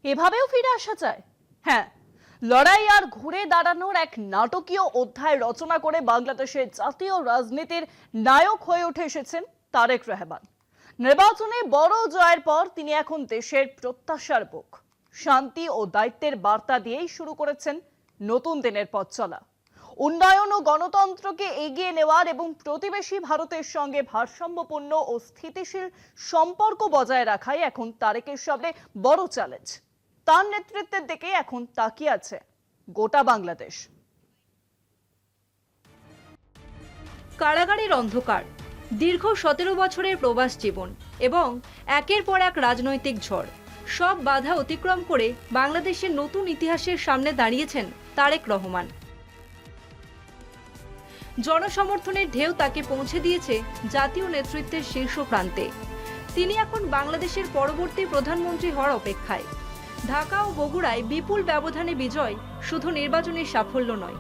এভাবেও ফিরে আসা যায়। হ্যাঁ, লড়াই আর ঘুরে দাঁড়ানোর এক নাটকীয় অধ্যায় রচনা করে বাংলাদেশের জাতীয় রাজনীতির নায়ক হয়ে উঠে এসেছেন তারেক রহমান। নির্বাচনে বড় জয়ের পর তিনি এখন দেশের প্রত্যাশার বুক। শান্তি ও দায়িত্বের বার্তা দিয়েই শুরু করেছেন নতুন দিনের পথ চলা। উন্নয়ন ও গণতন্ত্রকে এগিয়ে নেওয়ার এবং প্রতিবেশী ভারতের সঙ্গে ভারসাম্যপূর্ণ ও স্থিতিশীল সম্পর্ক বজায় রাখাই এখন তারেকের সামনে বড় চ্যালেঞ্জ। তার নেতৃত্বের দিকে এখন তাকিয়ে আছে গোটা বাংলাদেশ। কারাগারের অন্ধকার, দীর্ঘ 17 বছরের প্রবাস জীবন এবং একের পর এক রাজনৈতিক ঝড়, সব বাধা অতিক্রম করে বাংলাদেশের নতুন ইতিহাসের সামনে দাঁড়িয়েছেন তারেক রহমান। জনসমর্থনের ঢেউ তাকে পৌঁছে দিয়েছে জাতীয় নেতৃত্বের শীর্ষ প্রান্তে। তিনি এখন বাংলাদেশের পরবর্তী প্রধানমন্ত্রী হওয়ার অপেক্ষায়। ঢাকা ও বগুড়ায় বিপুল ব্যবধানে বিজয় শুধু নির্বাচনের সাফল্য নয়,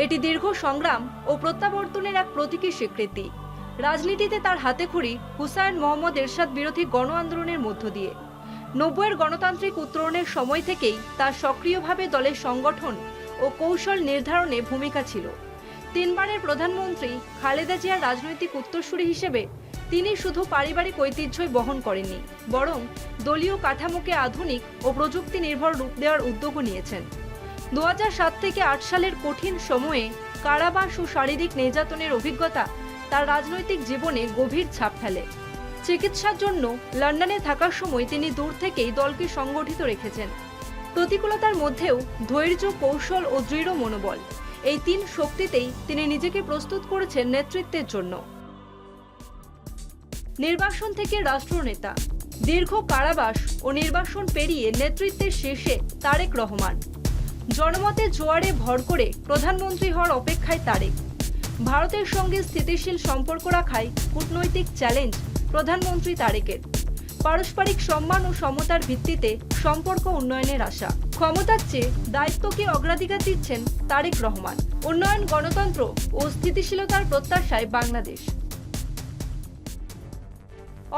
এটি দীর্ঘ সংগ্রাম ও প্রত্যাবর্তনের এক প্রতীকী স্বীকৃতি। রাজনীতিতে তার হাতেখড়ি হুসাইন মোহাম্মদ এরশাদ বিরোধী গণ আন্দোলনের মধ্য দিয়ে। 90-এর গণতান্ত্রিক উত্তরণের সময় থেকেই তার সক্রিয়ভাবে দলের সংগঠন ও কৌশল নির্ধারণে ভূমিকা ছিল। 3 বারের প্রধানমন্ত্রী খালেদা জিয়ার রাজনৈতিক উত্তরসূরি হিসেবে তিনি শুধু পারিবারিক ঐতিহ্যই বহন করেননি, বরং দলীয় কাঠামোকে আধুনিক ও প্রযুক্তি নির্ভর রূপ দেওয়ার উদ্যোগও নিয়েছেন। 2007 থেকে 8 সালের কঠিন সময়ে কারাবাস ও শারীরিক নির্যাতনের অভিজ্ঞতা তার রাজনৈতিক জীবনে গভীর ছাপ ফেলে। চিকিৎসার জন্য লন্ডনে থাকার সময় তিনি দূর থেকেই দলকে সংগঠিত রেখেছেন। প্রতিকূলতার মধ্যেও ধৈর্য, কৌশল ও দৃঢ় মনোবল, এই 3 শক্তিতেই তিনি নিজেকে প্রস্তুত করেছেন নেতৃত্বের জন্য। নির্বাসন থেকে রাষ্ট্রনেতা, দীর্ঘ কারাবাস ও নির্বাসন পেরিয়ে নেতৃত্বের শীর্ষে তারেক রহমান। জনমতের জোয়ারে ভর করে প্রধানমন্ত্রী হওয়ার অপেক্ষায় তারেক। ভারতের সঙ্গে স্থিতিশীল সম্পর্ক রাখায় কূটনৈতিক চ্যালেঞ্জ প্রধানমন্ত্রী তারেকের। পারস্পরিক সম্মান ও সমতার ভিত্তিতে সম্পর্ক উন্নয়নের আশা। ক্ষমতার চেয়ে দায়িত্বকে অগ্রাধিকার দিচ্ছেন তারেক রহমান। উন্নয়ন, গণতন্ত্র ও স্থিতিশীলতার প্রত্যাশায় বাংলাদেশ।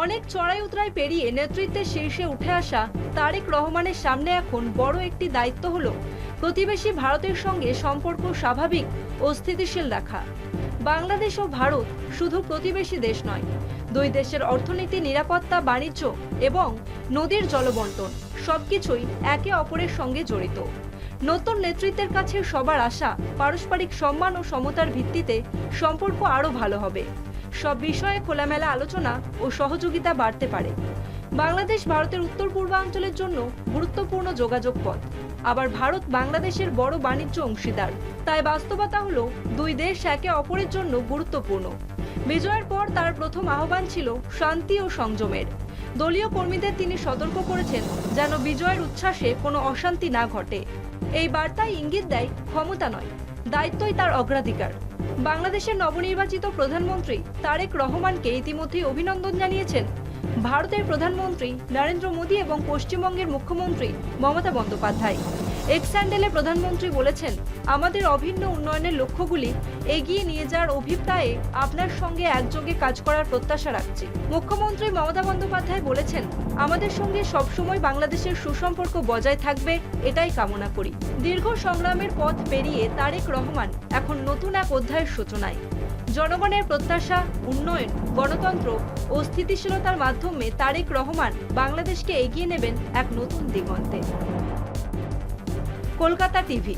অনেক চড়াই উতরাই পেরিয়ে নেতৃত্বের শীর্ষে উঠে আসা তারেক রহমানের সামনে এখন বড় একটি দায়িত্ব হলো প্রতিবেশী ভারতের সঙ্গে সম্পর্ক স্বাভাবিক ও স্থিতিশীল রাখা। বাংলাদেশ ও ভারত শুধু প্রতিবেশী দেশ নয়, 2 দেশের অর্থনীতি, নিরাপত্তা, বাণিজ্য এবং নদীর জলবন্টন সবকিছুই একে অপরের সঙ্গে জড়িত। নতুন নেতৃত্বের কাছে সবার আশা পারস্পরিক সম্মান ও সমতার ভিত্তিতে সম্পর্ক আরও ভালো হবে। সব বিষয়ে খোলামেলা আলোচনা ও সহযোগিতা বাড়তে পারে। বাংলাদেশ ভারতের উত্তর পূর্বাঞ্চলের জন্য গুরুত্বপূর্ণ যোগাযোগ পথ, আবার ভারত বাংলাদেশের বড় বাণিজ্য অংশীদার। তাই বাস্তবতা হলো 2 দেশ একে অপরের জন্য গুরুত্বপূর্ণ। বিজয়ের পর তার প্রথম আহ্বান ছিল শান্তি ও সংযমের। দলীয় কর্মীদের তিনি সতর্ক করেছেন যেন বিজয়ের উচ্ছ্বাসে কোনো অশান্তি না ঘটে। এই বার্তায় ইঙ্গিত দেয় ক্ষমতা নয়, দায়িত্বই তার অগ্রাধিকার। বাংলাদেশের নবনির্বাচিত প্রধানমন্ত্রী তারেক রহমানকে ইতিমধ্যেই অভিনন্দন জানিয়েছেন ভারতের প্রধানমন্ত্রী নরেন্দ্র মোদী এবং পশ্চিমবঙ্গের মুখ্যমন্ত্রী মমতা বন্দ্যোপাধ্যায়। এক্স হ্যান্ডেলে প্রধানমন্ত্রী বলেছেন, আমাদের অভিন্ন উন্নয়নের লক্ষ্যগুলি এগিয়ে নিয়ে যাওয়ার অভিপ্রায়ে আপনার সঙ্গে একযোগে কাজ করার প্রত্যাশা রাখছি। মুখ্যমন্ত্রী মমতা বন্দ্যোপাধ্যায় বলেছেন, আমাদের সঙ্গে সবসময় বাংলাদেশের সুসম্পর্ক বজায় থাকবে, এটাই কামনা করি। দীর্ঘ সংগ্রামের পথ পেরিয়ে তারেক রহমান এখন নতুন এক অধ্যায়ের সূচনায়। জনগণের প্রত্যাশা, উন্নয়ন, গণতন্ত্র ও স্থিতিশীলতার মাধ্যমে তারেক রহমান বাংলাদেশকে এগিয়ে নেবেন এক নতুন দিগন্তে। কলকাতা টিভি।